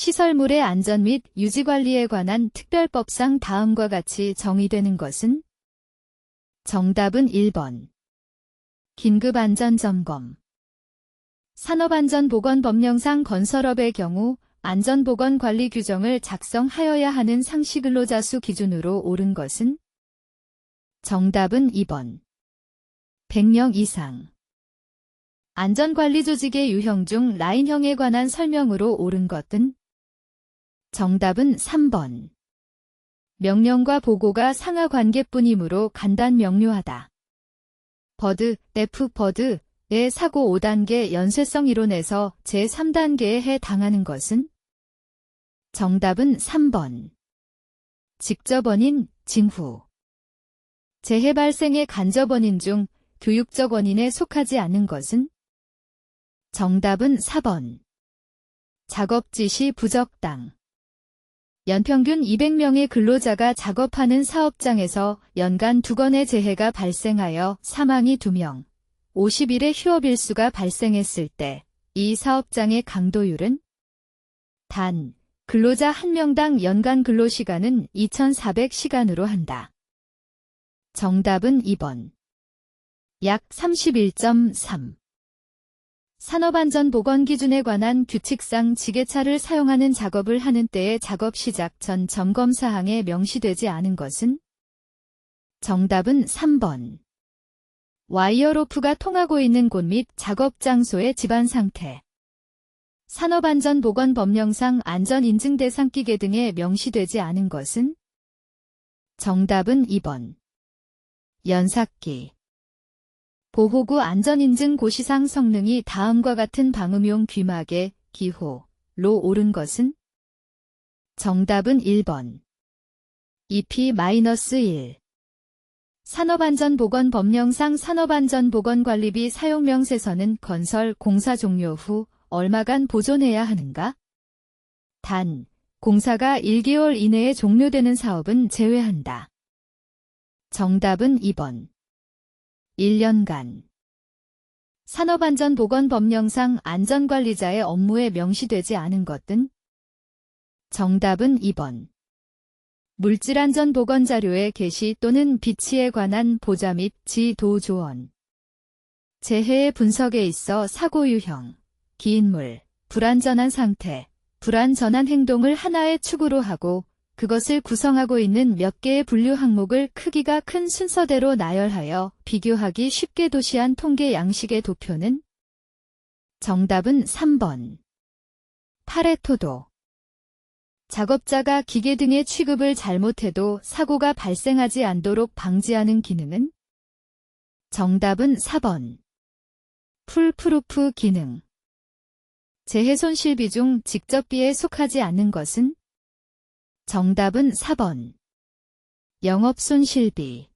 시설물의 안전 및 유지 관리에 관한 특별법상 다음과 같이 정의되는 것은? 정답은 1번. 긴급안전점검. 산업안전보건법령상 건설업의 경우 안전보건관리 규정을 작성하여야 하는 상시 근로자 수 기준으로 옳은 것은? 정답은 2번. 100명 이상. 안전관리 조직의 유형 중 라인형에 관한 설명으로 옳은 것은? 정답은 3번. 명령과 보고가 상하 관계뿐이므로 간단 명료하다. 버드, 버드의 사고 5단계 연쇄성 이론에서 제3단계에 해당하는 것은? 정답은 3번. 직접 원인, 징후. 재해 발생의 간접 원인 중 교육적 원인에 속하지 않는 것은? 정답은 4번. 작업 지시 부적당. 연평균 200명의 근로자가 작업하는 사업장에서 연간 2건의 재해가 발생하여 사망이 2명, 50일의 휴업일수가 발생했을 때 이 사업장의 강도율은? 단, 근로자 1명당 연간 근로시간은 2,400시간으로 한다. 정답은 2번. 약 31.3. 산업안전보건기준에 관한 규칙상 지게차를 사용하는 작업을 하는 때의 작업 시작 전 점검사항에 명시되지 않은 것은? 정답은 3번. 와이어로프가 통하고 있는 곳 및 작업 장소의 집안 상태. 산업안전보건법령상 안전인증 대상 기계 등에 명시되지 않은 것은? 정답은 2번. 연삭기. 보호구 안전인증 고시상 성능이 다음과 같은 방음용 귀마개, 기호로 옳은 것은? 정답은 1번. EP-1. 산업안전보건법령상 산업안전보건관리비 사용명세서는 건설 공사 종료 후 얼마간 보존해야 하는가? 단, 공사가 1개월 이내에 종료되는 사업은 제외한다. 정답은 2번. 1년간. 산업안전보건법령상 안전관리자의 업무에 명시되지 않은 것은? 정답은 2번. 물질안전보건자료의 게시 또는 비치에 관한 보자 및 지도 조언. 재해의 분석에 있어 사고 유형, 기인물, 불안전한 상태, 불안전한 행동을 하나의 축으로 하고 그것을 구성하고 있는 몇 개의 분류 항목을 크기가 큰 순서대로 나열하여 비교하기 쉽게 도시한 통계 양식의 도표는? 정답은 3번. 파레토도. 작업자가 기계 등의 취급을 잘못해도 사고가 발생하지 않도록 방지하는 기능은? 정답은 4번. 풀프루프 기능. 재해 손실비 중 직접비에 속하지 않는 것은? 정답은 4번. 영업손실비.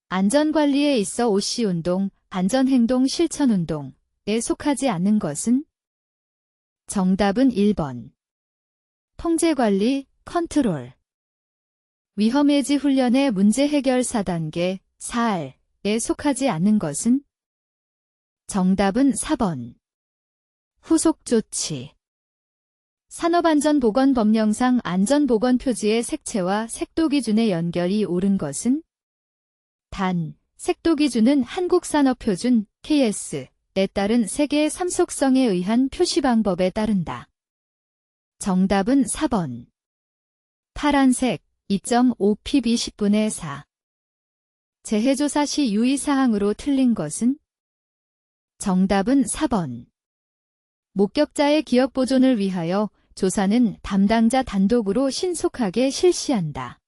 안전관리에 있어 OC운동, 안전행동 실천운동에 속하지 않는 것은? 정답은 1번. 통제관리, 컨트롤. 위험해지 훈련의 문제 해결 4단계, 4R에 속하지 않는 것은? 정답은 4번. 후속조치. 산업안전보건법령상 안전보건표지의 색채와 색도기준의 연결이 옳은 것은? 단, 색도기준은 한국산업표준 KS에 따른 세계의 삼속성에 의한 표시 방법에 따른다. 정답은 4번. 파란색 2.5pb 10분의 4. 재해조사 시 유의사항으로 틀린 것은? 정답은 4번. 목격자의 기억 보존을 위하여 조사는 담당자 단독으로 신속하게 실시한다.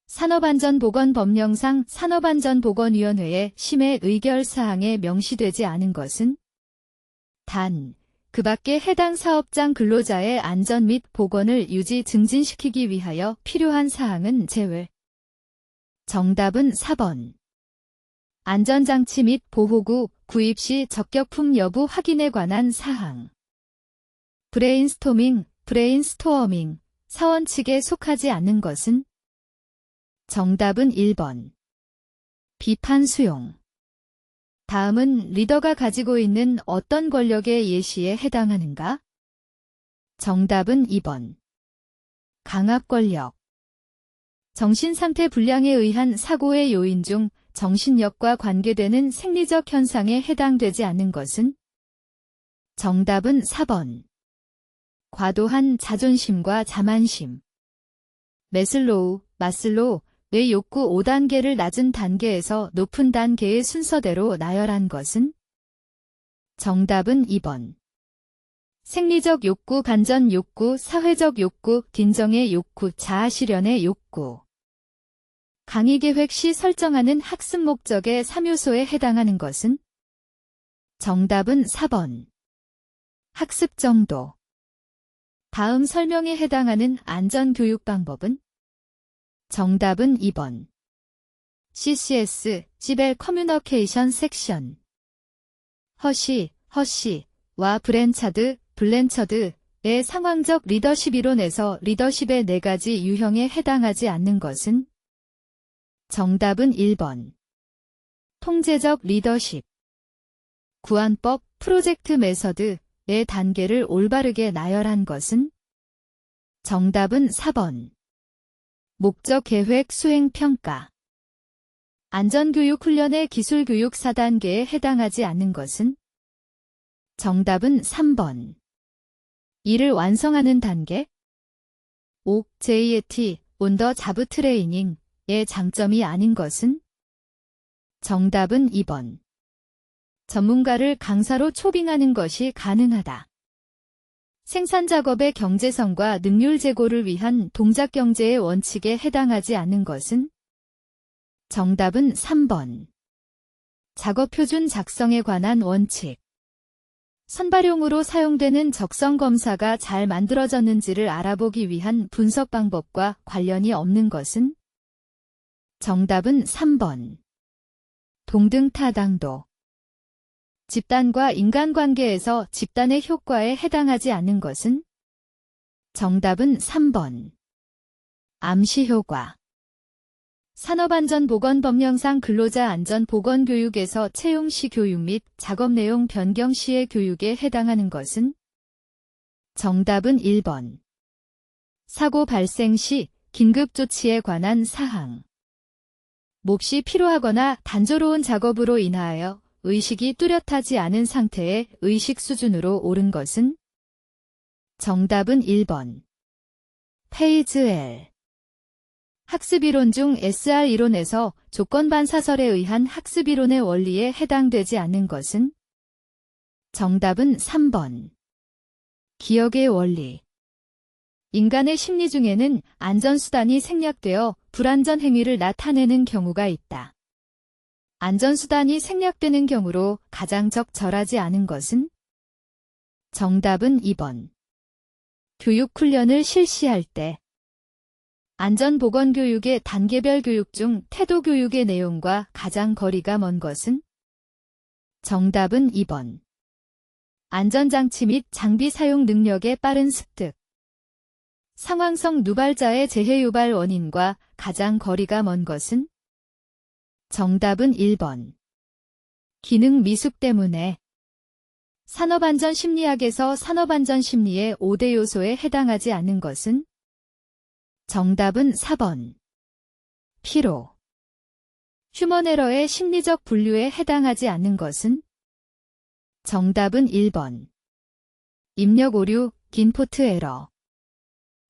산업안전보건법령상 산업안전보건위원회의 심의 의결사항에 명시되지 않은 것은? 단, 그 밖에 해당 사업장 근로자의 안전 및 보건을 유지 증진시키기 위하여 필요한 사항은 제외. 정답은 4번. 안전장치 및 보호구 구입 시 적격품 여부 확인에 관한 사항. 브레인스토밍, 사원 측에 속하지 않는 것은? 정답은 1번. 비판 수용. 다음은 리더가 가지고 있는 어떤 권력의 예시에 해당하는가? 정답은 2번. 강압권력. 정신상태 불량에 의한 사고의 요인 중 정신력과 관계되는 생리적 현상에 해당되지 않는 것은? 정답은 4번. 과도한 자존심과 자만심. 마슬로우, 뇌 욕구 5단계를 낮은 단계에서 높은 단계의 순서대로 나열한 것은? 정답은 2번. 생리적 욕구, 반전 욕구, 사회적 욕구, 빈정의 욕구, 자아실현의 욕구. 강의 계획 시 설정하는 학습 목적의 3요소에 해당하는 것은? 정답은 4번. 학습 정도. 다음 설명에 해당하는 안전교육 방법은? 정답은 2번. CCS, 시벨 커뮤니케이션 섹션. 허시와 블렌처드의 상황적 리더십 이론에서 리더십의 4가지 유형에 해당하지 않는 것은? 정답은 1번. 통제적 리더십. 구안법, 프로젝트 메서드의 단계를 올바르게 나열한 것은? 정답은 4번. 목적 계획 수행 평가. 안전교육 훈련의 기술교육 4단계에 해당하지 않는 것은? 정답은 3번. 이를 완성하는 단계? JAT, 온 더 자브 트레이닝의 장점이 아닌 것은? 정답은 2번. 전문가를 강사로 초빙하는 것이 가능하다. 생산작업의 경제성과 능률 제고를 위한 동작경제의 원칙에 해당하지 않는 것은? 정답은 3번. 작업표준 작성에 관한 원칙. 선발용으로 사용되는 적성 검사가 잘 만들어졌는지를 알아보기 위한 분석 방법과 관련이 없는 것은? 정답은 3번. 동등타당도. 집단과 인간관계에서 집단의 효과에 해당하지 않는 것은? 정답은 3번. 암시효과. 산업안전보건법령상 근로자 안전보건교육에서 채용시 교육 및 작업내용 변경 시의 교육에 해당하는 것은? 정답은 1번. 사고 발생 시 긴급조치에 관한 사항. 몹시 필요하거나 단조로운 작업으로 인하여 의식이 뚜렷하지 않은 상태의 의식 수준으로 오른 것은? 정답은 1번. 페이즈 L. 학습이론 중 SR 이론에서 조건반사설에 의한 학습이론의 원리에 해당되지 않는 것은? 정답은 3번. 기억의 원리. 인간의 심리 중에는 안전수단이 생략되어 불안전 행위를 나타내는 경우가 있다. 안전수단이 생략되는 경우로 가장 적절하지 않은 것은? 정답은 2번. 교육훈련을 실시할 때. 안전보건교육의 단계별 교육 중 태도교육의 내용과 가장 거리가 먼 것은? 정답은 2번. 안전장치 및 장비 사용 능력의 빠른 습득. 상황성 누발자의 재해 유발 원인과 가장 거리가 먼 것은? 정답은 1번. 기능 미숙 때문에. 산업안전심리학에서 산업안전심리의 5대 요소에 해당하지 않는 것은? 정답은 4번. 피로. 휴먼에러의 심리적 분류에 해당하지 않는 것은? 정답은 1번. 입력 오류, 인포트 에러.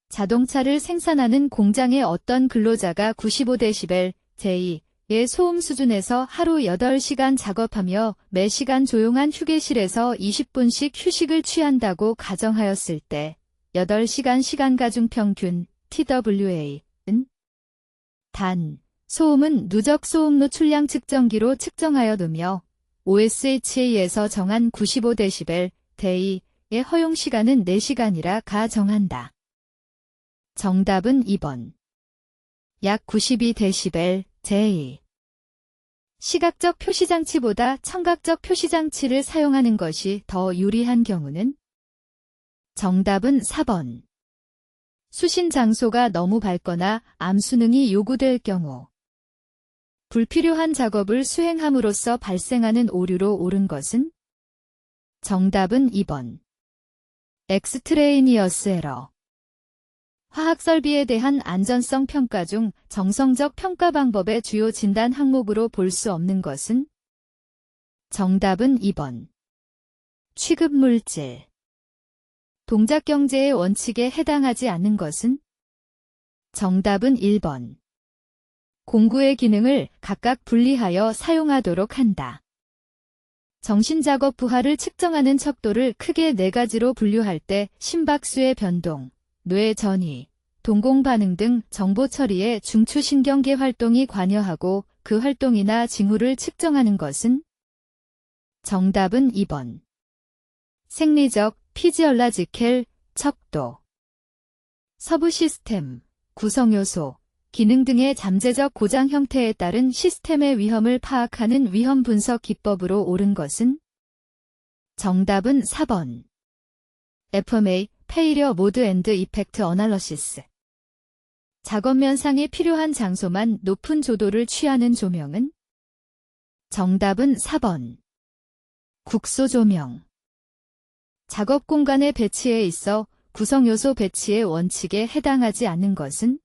자동차를 생산하는 공장의 어떤 근로자가 95데시벨, 제2의 소음 수준에서 하루 8시간 작업하며 매시간 조용한 휴게실에서 20분씩 휴식을 취한다고 가정하였을 때 8시간 시간가중 평균 TWA는? 단, 소음은 누적 소음 노출량 측정기로 측정하여 두며 OSHA에서 정한 95데시벨, 대2의 허용시간은 4시간이라 가정한다. 정답은 2번. 약 92데시벨, 제2. 시각적 표시장치보다 청각적 표시장치를 사용하는 것이 더 유리한 경우는? 정답은 4번. 수신 장소가 너무 밝거나 암 수능이 요구될 경우. 불필요한 작업을 수행함으로써 발생하는 오류로 옳은 것은? 정답은 2번. 엑스트레이니어스 에러. 화학 설비에 대한 안전성 평가 중 정성적 평가 방법의 주요 진단 항목으로 볼 수 없는 것은? 정답은 2번. 취급 물질. 동작 경제의 원칙에 해당하지 않는 것은? 정답은 1번. 공구의 기능을 각각 분리하여 사용하도록 한다. 정신작업 부하를 측정하는 척도를 크게 4가지로 분류할 때 심박수의 변동, 뇌 전이, 동공 반응 등 정보 처리에 중추신경계 활동이 관여하고 그 활동이나 징후를 측정하는 것은? 정답은 2번. 생리적, 피지얼라지켈, 척도. 서부 시스템, 구성요소, 기능 등의 잠재적 고장 형태에 따른 시스템의 위험을 파악하는 위험 분석 기법으로 옳은 것은? 정답은 4번. FMA, Failure Mode and Effect Analysis. 작업 면상에 필요한 장소만 높은 조도를 취하는 조명은? 정답은 4번. 국소 조명. 작업 공간의 배치에 있어 구성요소 배치의 원칙에 해당하지 않는 것은?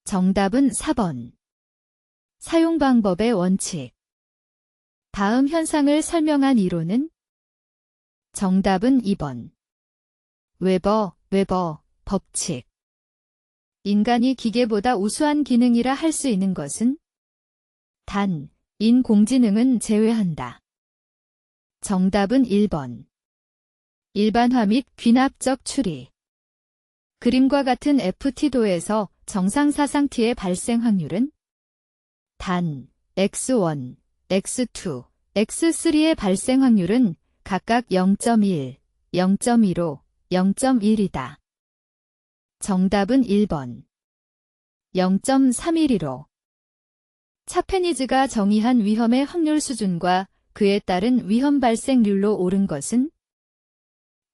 정답은 4번. 사용 방법의 원칙. 다음 현상을 설명한 이론은? 정답은 2번. 웨버 법칙. 인간이 기계보다 우수한 기능이라 할 수 있는 것은? 단, 인공지능은 제외한다. 정답은 1번. 일반화 및 귀납적 추리. 그림과 같은 FT도에서 정상사상 T의 발생 확률은? 단, X1, X2, X3의 발생 확률은 각각 0.1, 0.15, 0.1이다. 정답은 1번. 0.312로. 차페니즈가 정의한 위험의 확률 수준과 그에 따른 위험 발생률로 옳은 것은?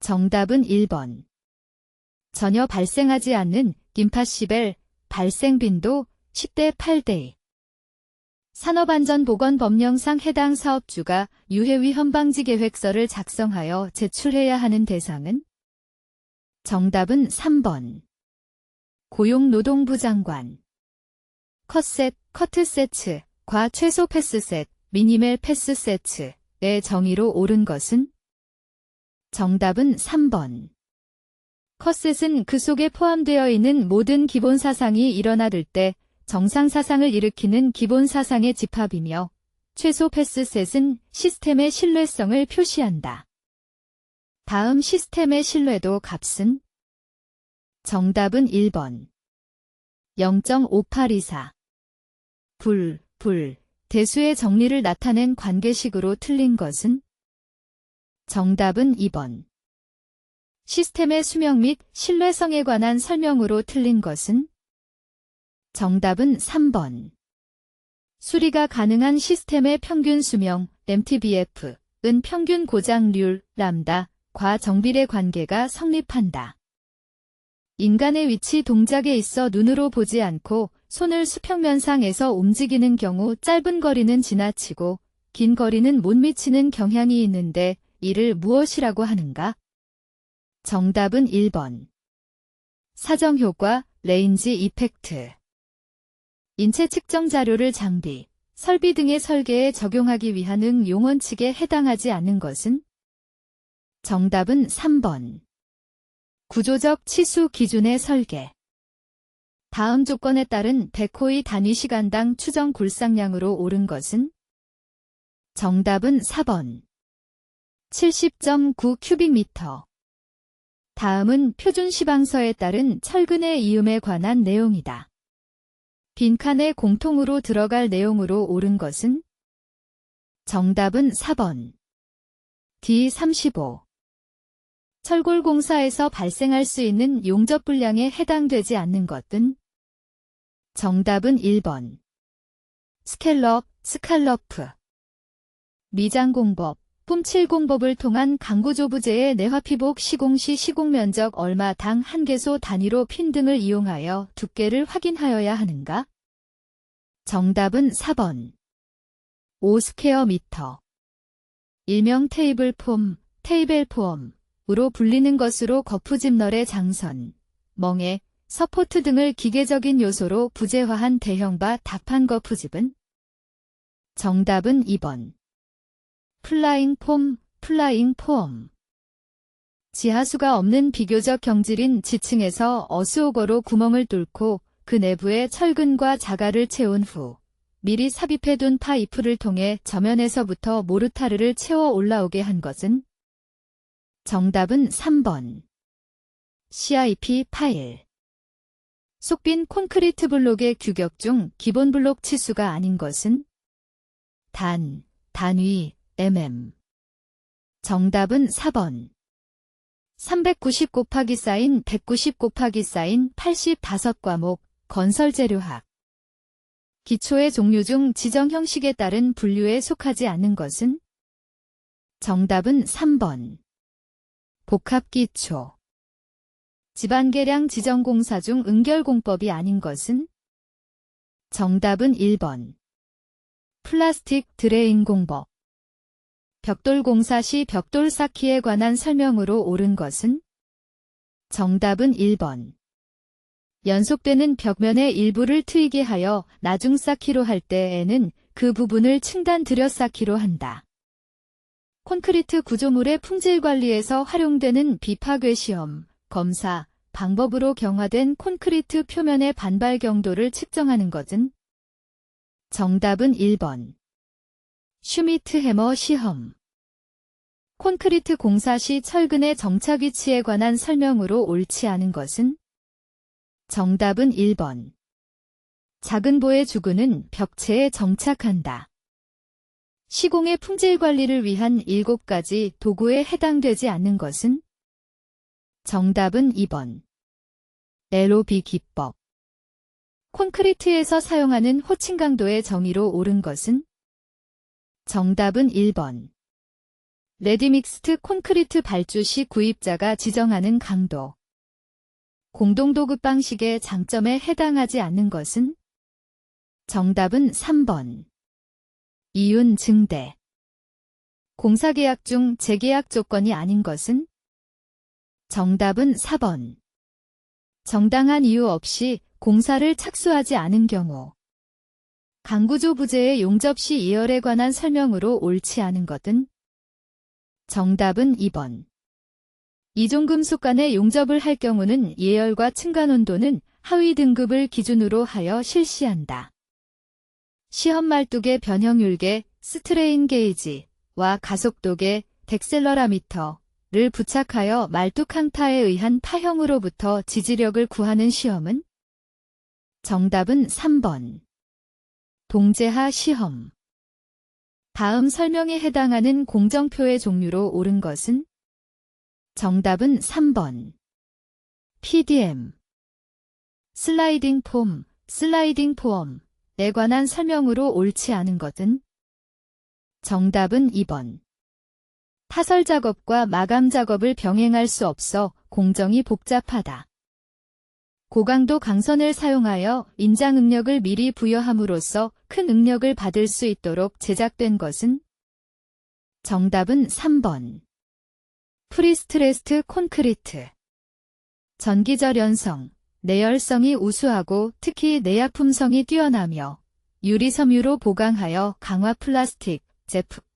정답은 1번. 전혀 발생하지 않는 임파시벨 발생 빈도 10대 8대 2. 산업안전보건법령상 해당 사업주가 유해위험 방지 계획서를 작성하여 제출해야 하는 대상은? 정답은 3번. 고용노동부 장관. 컷셋, 커트셋츠, 과 최소 패스셋, 미니멀 패스셋츠의 정의로 옳은 것은? 정답은 3번. 컷셋은 그 속에 포함되어 있는 모든 기본 사상이 일어나들 때 정상 사상을 일으키는 기본 사상의 집합이며, 최소 패스셋은 시스템의 신뢰성을 표시한다. 다음 시스템의 신뢰도 값은? 정답은 1번. 0.5824. 대수의 정리를 나타낸 관계식으로 틀린 것은? 정답은 2번. 시스템의 수명 및 신뢰성에 관한 설명으로 틀린 것은? 정답은 3번. 수리가 가능한 시스템의 평균 수명, MTBF은 평균 고장률, 람다과 정비례 관계가 성립한다. 인간의 위치 동작에 있어 눈으로 보지 않고 손을 수평면상에서 움직이는 경우 짧은 거리는 지나치고 긴 거리는 못 미치는 경향이 있는데 이를 무엇이라고 하는가? 정답은 1번. 사정효과, 레인지 이펙트. 인체 측정 자료를 장비, 설비 등의 설계에 적용하기 위한 용원칙에 해당하지 않는 것은? 정답은 3번. 구조적 치수 기준의 설계. 다음 조건에 따른 백호의 단위 시간당 추정 굴상량으로 옳은 것은? 정답은 4번. 70.9 큐빅미터. 다음은 표준 시방서에 따른 철근의 이음에 관한 내용이다. 빈칸에 공통으로 들어갈 내용으로 옳은 것은? 정답은 4번. D35. 철골공사에서 발생할 수 있는 용접 불량에 해당되지 않는 것은? 정답은 1번. 스칼럽프. 미장공법, 뿜칠공법을 통한 강구조부제의 내화피복 시공시 시공면적 얼마 당 한 개소 단위로 핀 등을 이용하여 두께를 확인하여야 하는가? 정답은 4번. 5 스퀘어 미터. 일명 테이블폼, 테이블폼. 불리는 것으로 거푸집널의 장선, 멍에, 서포트 등을 기계적인 요소로 부재화한 대형바 답판 거푸집은 정답은 2번. 플라잉 폼, 플라잉 폼. 지하수가 없는 비교적 경질인 지층에서 어스오거로 구멍을 뚫고 그 내부에 철근과 자갈을 채운 후 미리 삽입해둔 파이프를 통해 저면에서부터 모르타르를 채워 올라오게 한 것은 정답은 3번. CIP 파일. 속빈 콘크리트 블록의 규격 중 기본 블록 치수가 아닌 것은 단위, 정답은 4번. 390 곱하기 사인 190 곱하기 사인 85과목 건설재료학. 기초의 종류 중 지정 형식에 따른 분류에 속하지 않는 것은 정답은 3번. 복합기초. 집안계량 지정공사 중 응결공법이 아닌 것은 정답은 1번. 플라스틱 드레인 공법. 벽돌 공사 시 벽돌 쌓기에 관한 설명으로 옳은 것은 정답은 1번. 연속되는 벽면의 일부를 트이게 하여 나중 쌓기로 할 때에는 그 부분을 층단 들여 쌓기로 한다. 콘크리트 구조물의 품질 관리에서 활용되는 비파괴 시험, 검사, 방법으로 경화된 콘크리트 표면의 반발 경도를 측정하는 것은 정답은 1번. 슈미트 해머 시험. 콘크리트 공사 시 철근의 정착 위치에 관한 설명으로 옳지 않은 것은 정답은 1번. 작은 보의 주근은 벽체에 정착한다. 시공의 품질 관리를 위한 7가지 도구에 해당되지 않는 것은 정답은 2번. LOB 기법. 콘크리트에서 사용하는 호칭 강도의 정의로 옳은 것은 정답은 1번. 레디믹스트 콘크리트 발주 시 구입자가 지정하는 강도. 공동도급 방식의 장점에 해당하지 않는 것은 정답은 3번. 이윤 증대. 공사계약 중 재계약 조건이 아닌 것은 정답은 4번. 정당한 이유 없이 공사를 착수하지 않은 경우. 강구조 부재의 용접 시 예열에 관한 설명으로 옳지 않은 것은 정답은 2번. 이종금속 간의 용접을 할 경우는 예열과 층간 온도는 하위 등급을 기준으로 하여 실시한다. 시험 말뚝의 변형율계, 스트레인 게이지와 가속도계, 덱셀러라미터를 부착하여 말뚝 항타에 의한 파형으로부터 지지력을 구하는 시험은 정답은 3번. 동제하 시험. 다음 설명에 해당하는 공정표의 종류로 옳은 것은 정답은 3번. PDM. 슬라이딩 폼, 슬라이딩 폼에 관한 설명으로 옳지 않은 것은 정답은 2번. 타설 작업과 마감 작업을 병행할 수 없어 공정이 복잡하다. 고강도 강선을 사용하여 인장 응력을 미리 부여함으로써 큰 응력을 받을 수 있도록 제작된 것은 정답은 3번. 프리스트레스트 콘크리트. 전기절 연성, 내열성이 우수하고 특히 내약품성이 뛰어나며 유리섬유로 보강하여 강화 플라스틱,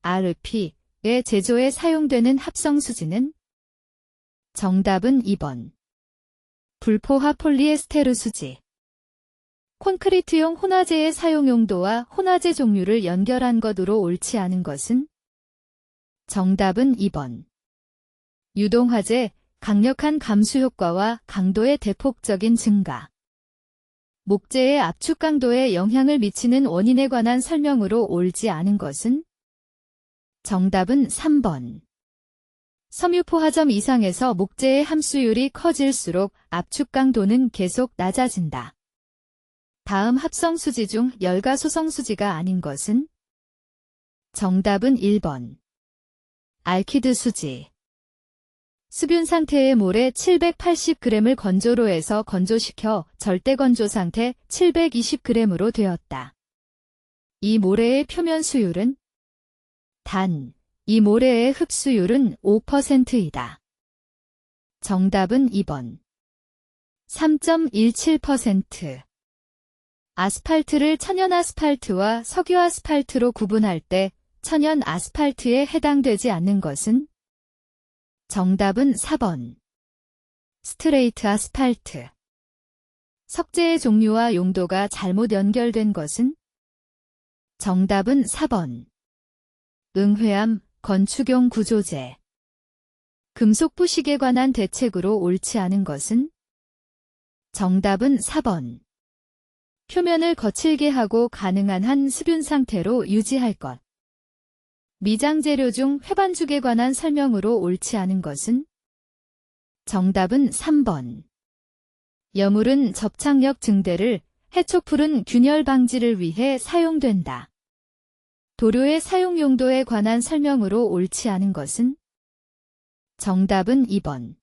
RP의 제조에 사용되는 합성 수지는 정답은 2번. 불포화 폴리에스테르 수지. 콘크리트용 혼화제의 사용 용도와 혼화제 종류를 연결한 것으로 옳지 않은 것은 정답은 2번. 유동화재, 강력한 감수 효과와 강도의 대폭적인 증가. 목재의 압축 강도에 영향을 미치는 원인에 관한 설명으로 옳지 않은 것은 정답은 3번. 섬유포화점 이상에서 목재의 함수율이 커질수록 압축 강도는 계속 낮아진다. 다음 합성 수지 중 열과 소성 수지가 아닌 것은 정답은 1번. 알키드 수지. 수분 상태의 모래 780g을 건조로에서 건조시켜 절대 건조 상태 720g으로 되었다. 이 모래의 표면 수율은 이 모래의 흡수율은 5%이다. 정답은 2번. 3.17%. 아스팔트를 천연 아스팔트와 석유 아스팔트로 구분할 때 천연 아스팔트에 해당되지 않는 것은? 정답은 4번. 스트레이트 아스팔트. 석재의 종류와 용도가 잘못 연결된 것은? 정답은 4번. 응회암, 건축용 구조재. 금속 부식에 관한 대책으로 옳지 않은 것은? 정답은 4번. 표면을 거칠게 하고 가능한 한 수분 상태로 유지할 것. 미장 재료 중 회반죽에 관한 설명으로 옳지 않은 것은? 정답은 3번. 여물은 접착력 증대를, 해촉풀은 균열 방지를 위해 사용된다. 도료의 사용 용도에 관한 설명으로 옳지 않은 것은? 정답은 2번.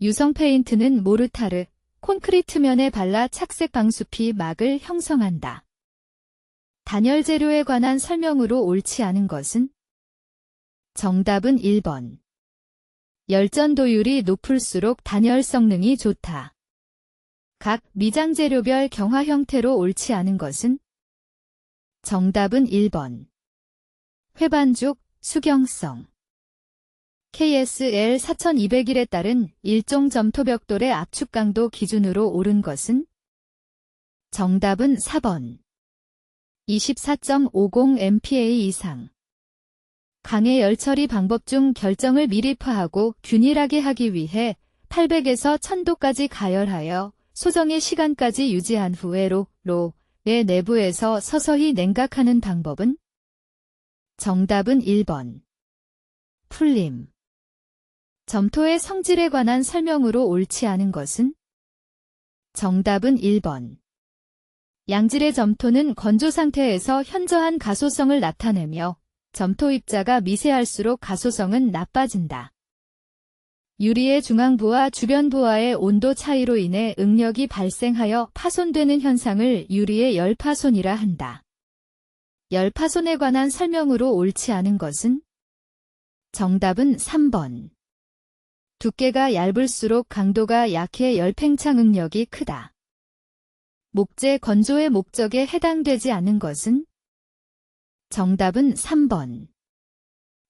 유성 페인트는 모르타르, 콘크리트면에 발라 착색 방수피 막을 형성한다. 단열 재료에 관한 설명으로 옳지 않은 것은? 정답은 1번. 열전도율이 높을수록 단열 성능이 좋다. 각 미장 재료별 경화 형태로 옳지 않은 것은? 정답은 1번. 회반죽, 수경성. KSL 4201에 따른 일종 점토벽돌의 압축 강도 기준으로 옳은 것은? 정답은 4번. 24.50 MPa 이상. 강의 열처리 방법 중 결정을 미리 파하고 균일하게 하기 위해 800에서 1000도까지 가열하여 소정의 시간까지 유지한 후에 로의 내부에서 서서히 냉각하는 방법은? 정답은 1번. 풀림. 점토의 성질에 관한 설명으로 옳지 않은 것은? 정답은 1번. 양질의 점토는 건조 상태에서 현저한 가소성을 나타내며 점토 입자가 미세할수록 가소성은 나빠진다. 유리의 중앙부와 주변부와의 온도 차이로 인해 응력이 발생하여 파손되는 현상을 유리의 열파손이라 한다. 열파손에 관한 설명으로 옳지 않은 것은? 정답은 3번. 두께가 얇을수록 강도가 약해 열팽창 응력이 크다. 목재 건조의 목적에 해당되지 않는 것은? 정답은 3번.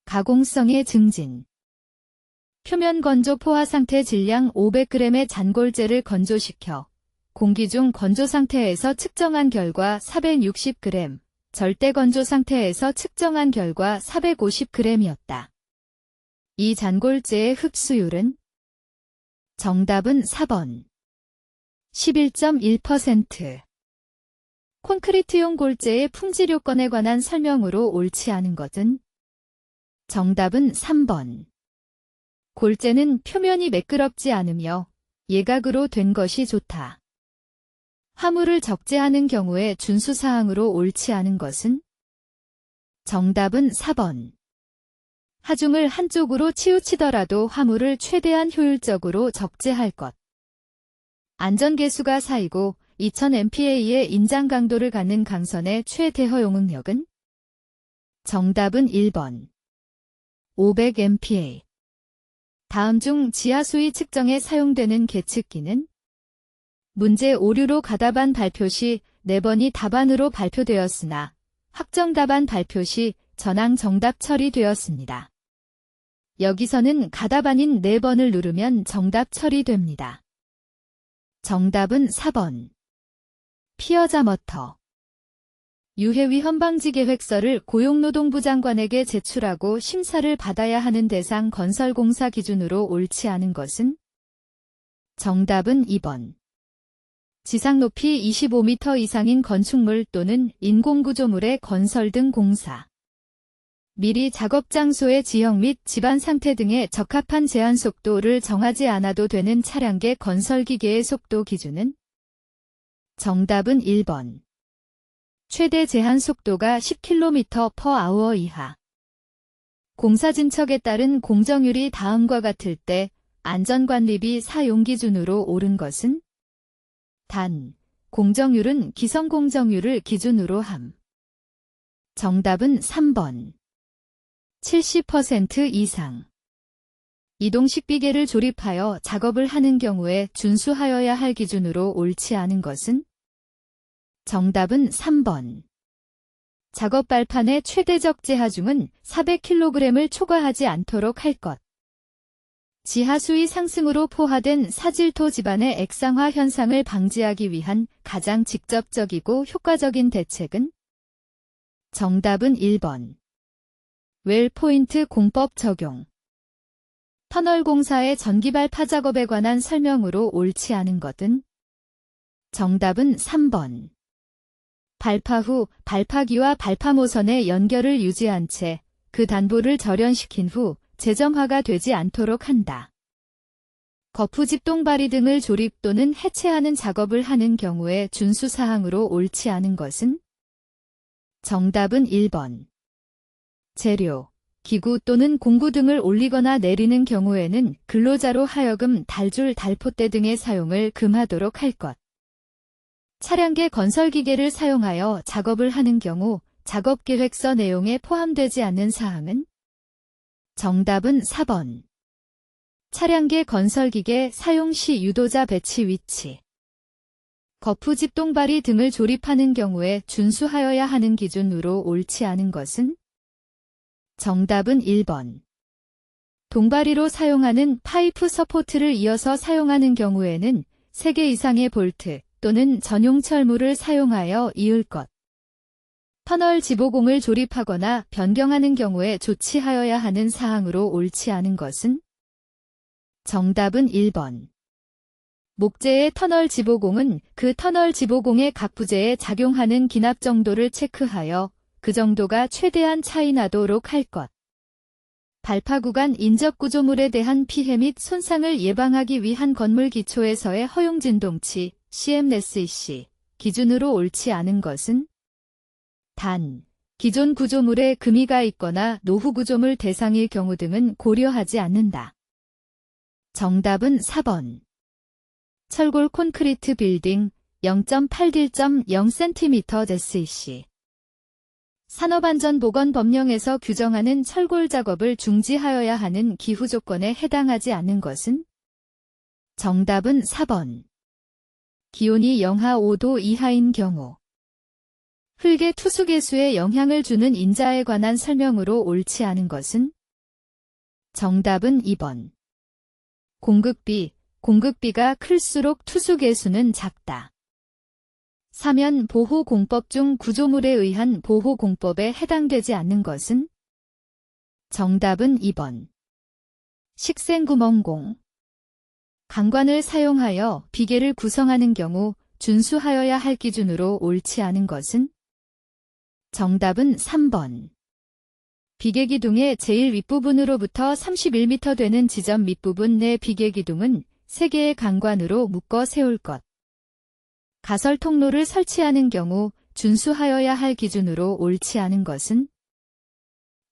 가공성의 증진. 표면 건조 포화 상태 질량 500g의 잔골재를 건조시켜 공기 중 건조 상태에서 측정한 결과 460g, 절대 건조 상태에서 측정한 결과 450g이었다. 이 잔골재의 흡수율은? 정답은 4번. 11.1%. 콘크리트용 골재의 품질 요건에 관한 설명으로 옳지 않은 것은? 정답은 3번. 골재는 표면이 매끄럽지 않으며 예각으로 된 것이 좋다. 화물을 적재하는 경우에 준수사항으로 옳지 않은 것은? 정답은 4번. 하중을 한쪽으로 치우치더라도 화물을 최대한 효율적으로 적재할 것. 안전계수가 쌓이고 2000MPa의 인장 강도를 갖는 강선의 최대 허용 응력은? 정답은 1번. 500MPa. 다음 중 지하 수위 측정에 사용되는 계측기는? 문제 오류로 가답안 발표 시 4번이 답안으로 발표되었으나 확정 답안 발표 시 전항 정답 처리되었습니다. 여기서는 가답안인 4번을 누르면 정답 처리됩니다. 정답은 4번. 피어자 머터. 유해위험 방지 계획서를 고용노동부 장관에게 제출하고 심사를 받아야 하는 대상 건설공사 기준으로 옳지 않은 것은? 정답은 2번. 지상 높이 25m 이상인 건축물 또는 인공구조물의 건설 등 공사. 미리 작업 장소의 지형 및 집안 상태 등에 적합한 제한 속도를 정하지 않아도 되는 차량계 건설기계의 속도 기준은? 정답은 1번. 최대 제한 속도가 10km/h 이하. 공사 진척에 따른 공정률이 다음과 같을 때 안전관리비 사용 기준으로 옳은 것은? 단, 공정률은 기성공정률을 기준으로 함. 정답은 3번. 70% 이상. 이동식 비계를 조립하여 작업을 하는 경우에 준수하여야 할 기준으로 옳지 않은 것은? 정답은 3번. 작업 발판의 최대적 제하중은 400kg을 초과하지 않도록 할 것. 지하수위 상승으로 포화된 사질토 지반의 액상화 현상을 방지하기 위한 가장 직접적이고 효과적인 대책은? 정답은 1번. 웰포인트 공법 적용. 터널 공사의 전기발파 작업에 관한 설명으로 옳지 않은 것은? 정답은 3번. 발파 후 발파기와 발파모선의 연결을 유지한 채 그 단보를 절연시킨 후 재점화가 되지 않도록 한다. 거푸집동바리 등을 조립 또는 해체하는 작업을 하는 경우에 준수사항으로 옳지 않은 것은? 정답은 1번. 재료, 기구 또는 공구 등을 올리거나 내리는 경우에는 근로자로 하여금 달줄, 달포대 등의 사용을 금하도록 할 것. 차량계 건설기계를 사용하여 작업을 하는 경우 작업계획서 내용에 포함되지 않는 사항은? 정답은 4번. 차량계 건설기계 사용 시 유도자 배치 위치. 거푸집동바리 등을 조립하는 경우에 준수하여야 하는 기준으로 옳지 않은 것은? 정답은 1번. 동바리로 사용하는 파이프 서포트를 이어서 사용하는 경우에는 3개 이상의 볼트 또는 전용 철물을 사용하여 이을 것. 터널 지보공을 조립하거나 변경하는 경우에 조치하여야 하는 사항으로 옳지 않은 것은? 정답은 1번. 목재의 터널 지보공은 그 터널 지보공의 각 부재에 작용하는 기납 정도를 체크하여 그 정도가 최대한 차이 나도록 할 것. 발파 구간 인접 구조물에 대한 피해 및 손상을 예방하기 위한 건물 기초에서의 허용 진동치 CMSEC 기준으로 옳지 않은 것은? 단, 기존 구조물에 금이가 있거나 노후 구조물 대상일 경우 등은 고려하지 않는다. 정답은 4번. 철골 콘크리트 빌딩 0.81.0cm SEC. 산업안전보건법령에서 규정하는 철골 작업을 중지하여야 하는 기후 조건에 해당하지 않는 것은? 정답은 4번. 기온이 영하 5도 이하인 경우. 흙의 투수개수에 영향을 주는 인자에 관한 설명으로 옳지 않은 것은? 정답은 2번. 공극비가 클수록 투수개수는 작다. 사면 보호공법 중 구조물에 의한 보호공법에 해당되지 않는 것은? 정답은 2번. 식생구멍공. 강관을 사용하여 비계를 구성하는 경우 준수하여야 할 기준으로 옳지 않은 것은? 정답은 3번. 비계기둥의 제일 윗부분으로부터 31m 되는 지점 밑부분 내 비계기둥은 3개의 강관으로 묶어 세울 것. 가설 통로를 설치하는 경우 준수하여야 할 기준으로 옳지 않은 것은?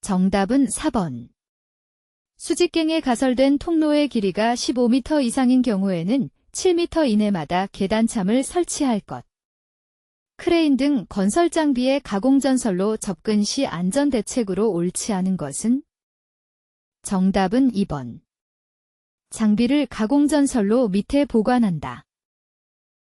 정답은 4번. 수직갱에 가설된 통로의 길이가 15m 이상인 경우에는 7m 이내마다 계단참을 설치할 것. 크레인 등 건설 장비의 가공전설로 접근 시 안전대책으로 옳지 않은 것은? 정답은 2번. 장비를 가공전설로 밑에 보관한다.